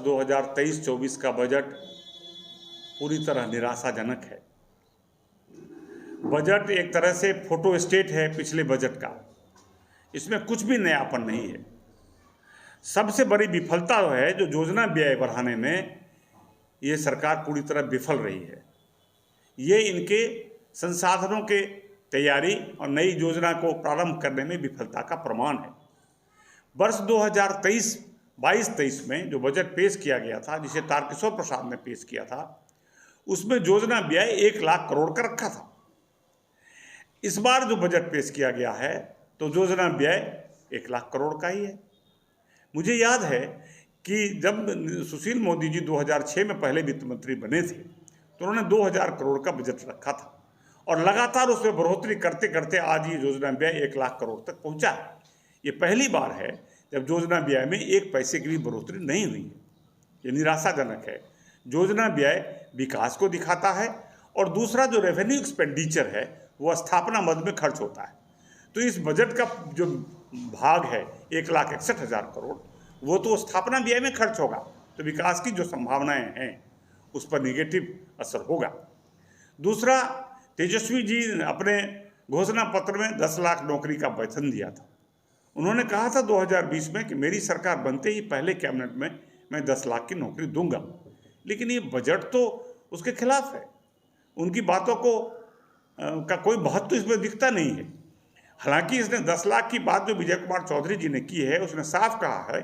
2023-24 का बजट पूरी तरह निराशाजनक है। बजट एक तरह से फोटो स्टेट है पिछले बजट का। इसमें कुछ भी नयापन नहीं है। सबसे बड़ी विफलता है जो योजना व्यय बढ़ाने में ये सरकार पूरी तरह विफल रही है। ये इनके संसाधनों के तैयारी और नई योजना को प्रारंभ करने में विफलता का प्रमाण है। वर्ष 2022-23 में जो बजट पेश किया गया था, जिसे तारकिशोर प्रसाद ने पेश किया था, उसमें योजना व्यय 1 लाख करोड़ का रखा था। इस बार जो बजट पेश किया गया है तो योजना व्यय 1 लाख करोड़ का ही है। मुझे याद है कि जब सुशील मोदी जी 2006 में पहले वित्त मंत्री बने थे तो उन्होंने 2000 करोड़ का बजट रखा था और लगातार उसमें बढ़ोतरी करते करते आज ये योजना व्यय 1 लाख करोड़ तक पहुंचा है। ये पहली बार है जब योजना व्यय में 1 पैसे की भी बढ़ोतरी नहीं हुई है। ये निराशाजनक है। योजना व्यय विकास को दिखाता है और दूसरा जो रेवेन्यू एक्सपेंडिचर है वो स्थापना मद में खर्च होता है। तो इस बजट का जो भाग है 1,61,000 करोड़, वो तो स्थापना व्यय में खर्च होगा, तो विकास की जो संभावनाएं हैं उस पर नेगेटिव असर होगा। दूसरा, तेजस्वी जी ने अपने घोषणा पत्र में 10 लाख नौकरी का वचन दिया था। उन्होंने कहा था 2020 में कि मेरी सरकार बनते ही पहले कैबिनेट में मैं 10 लाख की नौकरी दूंगा, लेकिन ये बजट तो उसके खिलाफ है। उनकी बातों को का कोई महत्व तो इसमें दिखता नहीं है। हालांकि इसने 10 लाख की बात जो विजय कुमार चौधरी जी ने की है, उसने साफ कहा है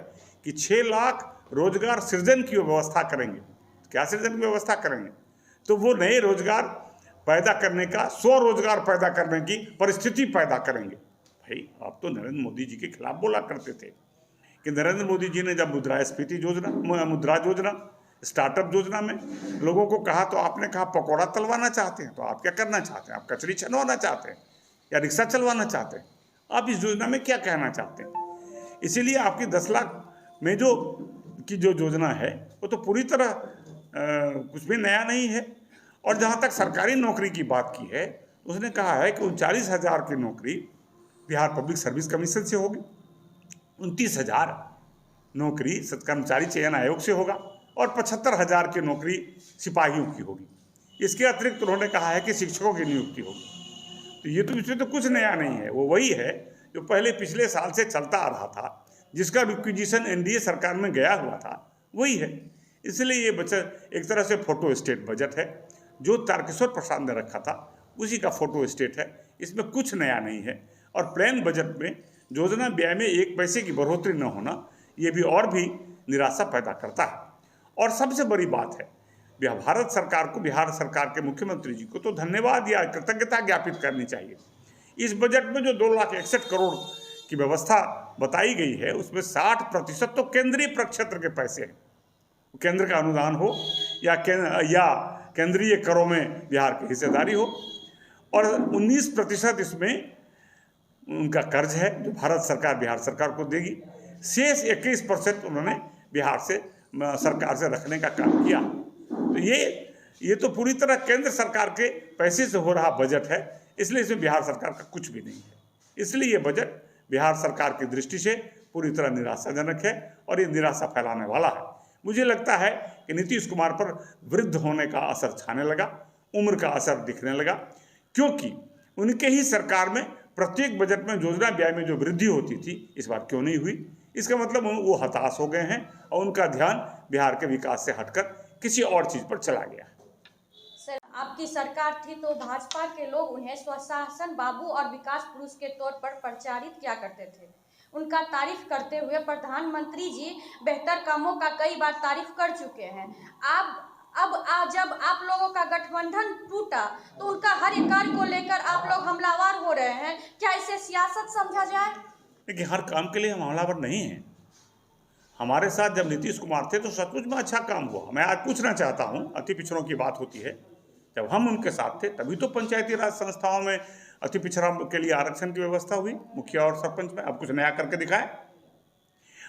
कि 6 लाख रोजगार सृजन की व्यवस्था करेंगे। क्या सृजन की व्यवस्था करेंगे? तो वो नए रोजगार पैदा करने का, स्वरोजगार पैदा करने की परिस्थिति पैदा करेंगे। भाई, आप तो नरेंद्र मोदी जी के खिलाफ बोला करते थे कि नरेंद्र मोदी जी ने जब मुद्रास्फीति योजना, मुद्रा योजना, स्टार्टअप योजना में लोगों को कहा तो आपने कहा पकौड़ा तलवाना चाहते हैं। तो आप क्या करना चाहते हैं? आप कचरी छनवाना चाहते हैं या रिक्शा चलवाना चाहते हैं? आप इस योजना में क्या कहना चाहते हैं? इसीलिए आपकी 10 लाख में जो योजना है वो तो पूरी तरह कुछ भी नया नहीं है। और जहाँ तक सरकारी नौकरी की बात की है, उसने कहा है कि 39,000 की नौकरी बिहार पब्लिक सर्विस कमीशन से होगी, 29,000 नौकरी कर्मचारी चयन आयोग से होगा और 75,000 की नौकरी सिपाहियों की होगी। इसके अतिरिक्त उन्होंने कहा है कि शिक्षकों की नियुक्ति होगी। तो ये तो इसमें तो कुछ नया नहीं है। वो वही है जो पहले पिछले साल से चलता आ रहा था, जिसका रिक्विजिशन एनडीए सरकार में गया हुआ था, वही है। इसलिए ये बजट एक तरह से फोटो स्टेट बजट है। जो तारकिशोर प्रसाद ने रखा था उसी का फोटो स्टेट है। इसमें कुछ नया नहीं है। और प्लान बजट में योजना व्यय में 1 पैसे की बढ़ोतरी न होना, ये भी और भी निराशा पैदा करता है। और सबसे बड़ी बात है, भारत सरकार को, बिहार सरकार के मुख्यमंत्री जी को तो धन्यवाद या कृतज्ञता ज्ञापित करनी चाहिए। इस बजट में जो 2,61 करोड़ की व्यवस्था बताई गई है, उसमें 60% तो केंद्रीय प्रक्षेत्र के पैसे हैं। केंद्र का अनुदान हो या केंद्रीय करों में बिहार की हिस्सेदारी हो, और 19% इसमें उनका कर्ज है जो भारत सरकार बिहार सरकार को देगी। शेष 21% उन्होंने बिहार से सरकार से रखने का काम किया। तो ये तो पूरी तरह केंद्र सरकार के पैसे से हो रहा बजट है, इसलिए इसमें बिहार सरकार का कुछ भी नहीं है। इसलिए ये बजट बिहार सरकार की दृष्टि से पूरी तरह निराशाजनक है और ये निराशा फैलाने वाला है। मुझे लगता है कि नीतीश कुमार पर वृद्ध होने का असर छाने लगा, उम्र का असर दिखने लगा, क्योंकि उनके ही सरकार में प्रत्येक बजट में योजना व्यय में जो वृद्धि होती थी, इस बार क्यों नहीं हुई? इसका मतलब वो हताश हो गए हैं और उनका ध्यान बिहार के विकास से हटकर किसी और चीज पर चला गया। सर, आपकी सरकार थी तो भाजपा के लोग उन्हें स्वशासन बाबू और विकास पुरुष के तौर पर प्रचारित किया करते थे। उनका तारीफ करते हुए प्रधानमंत्री जी बेहतर कामों का कई बार तारीफ कर चुके हैं। जब आप लोगों का गठबंधन टूटा तो उनका हर एक कार्य को लेकर आप लोग हमलावर हो रहे हैं। क्या इसे सियासत समझा जाए? देखिए, हर काम के लिए हम हमलावर नहीं हैं। हमारे साथ जब नीतीश कुमार थे तो सचमुच में अच्छा काम हुआ। मैं आज पूछना चाहता हूँ, अति पिछड़ों की बात होती है, जब हम उनके साथ थे तभी तो पंचायती राज संस्थाओं में अति पिछड़ा के लिए आरक्षण की व्यवस्था हुई, मुखिया और सरपंच में। अब कुछ नया करके दिखाए।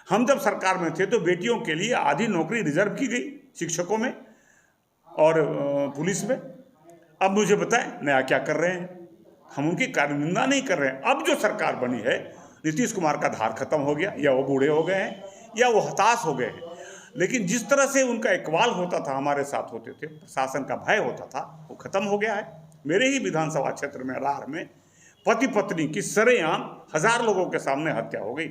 हम जब सरकार में थे तो बेटियों के लिए आधी नौकरी रिजर्व की गई, शिक्षकों में और पुलिस में। अब मुझे बताएं नया क्या कर रहे हैं? हम उनकी कार्य निंदा नहीं कर रहे हैं। अब जो सरकार बनी है, नीतीश कुमार का धार खत्म हो गया, या वो बूढ़े हो गए हैं या वो हताश हो गए हैं। लेकिन जिस तरह से उनका इकबाल होता था, हमारे साथ होते थे, प्रशासन का भय होता था, वो खत्म हो गया है। मेरे ही विधानसभा क्षेत्र में रार में पति पत्नी की सरेआम 1000 लोगों के सामने हत्या हो गई।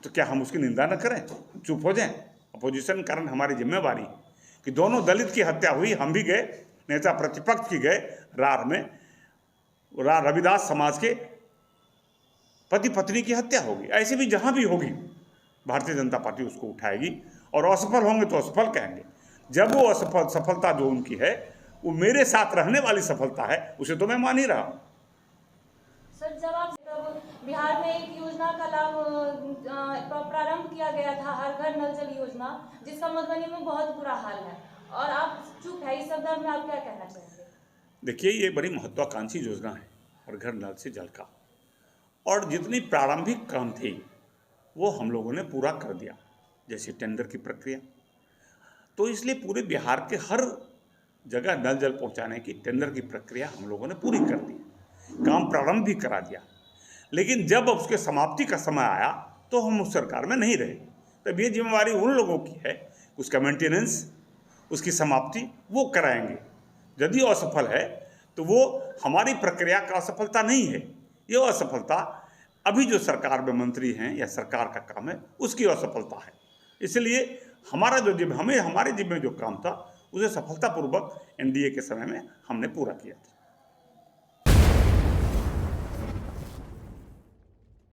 तो क्या हम उसकी निंदा न करें, चुप हो जाएं? अपोजिशन कारण हमारी जिम्मेवारी है कि दोनों दलित की हत्या हुई, हम भी गए, नेता प्रतिपक्ष की गए रार में, रविदास समाज के पति पत्नी की हत्या होगी। ऐसे भी जहां भी होगी भारतीय जनता पार्टी उसको उठाएगी, और असफल होंगे तो असफल कहेंगे। जब वो असफल सफलता जो उनकी है वो मेरे साथ रहने वाली सफलता है, उसे तो मैं मान ही रहा हूँ। सर, जब आप बिहार में एक योजना का लाभ प्रारंभ किया गया था, हर घर नल जल योजना, जिसका मधुबनी में बहुत बुरा हाल है, और आप चुप है, इस संदर्भ में आप क्या कहना चाहेंगे? देखिए, ये बड़ी महत्वाकांक्षी योजना है हर घर नल से जल का, और जितनी प्रारंभिक काम थी वो हम लोगों ने पूरा कर दिया, जैसे टेंडर की प्रक्रिया। तो इसलिए पूरे बिहार के हर जगह नल जल पहुंचाने की टेंडर की प्रक्रिया हम लोगों ने पूरी कर दी, काम प्रारंभ भी करा दिया। लेकिन जब उसके समाप्ति का समय आया तो हम उस सरकार में नहीं रहे। तब ये जिम्मेवारी उन लोगों की है, उसका मेंटेनेंस, उसकी समाप्ति वो कराएंगे। यदि असफल है तो वो हमारी प्रक्रिया का असफलता नहीं है, ये असफलता अभी जो सरकार में मंत्री हैं या सरकार का काम है उसकी असफलता है। इसलिए हमारा जो हमारे जिम्मे जो काम था उसे सफलतापूर्वक एनडीए के समय में हमने पूरा किया था।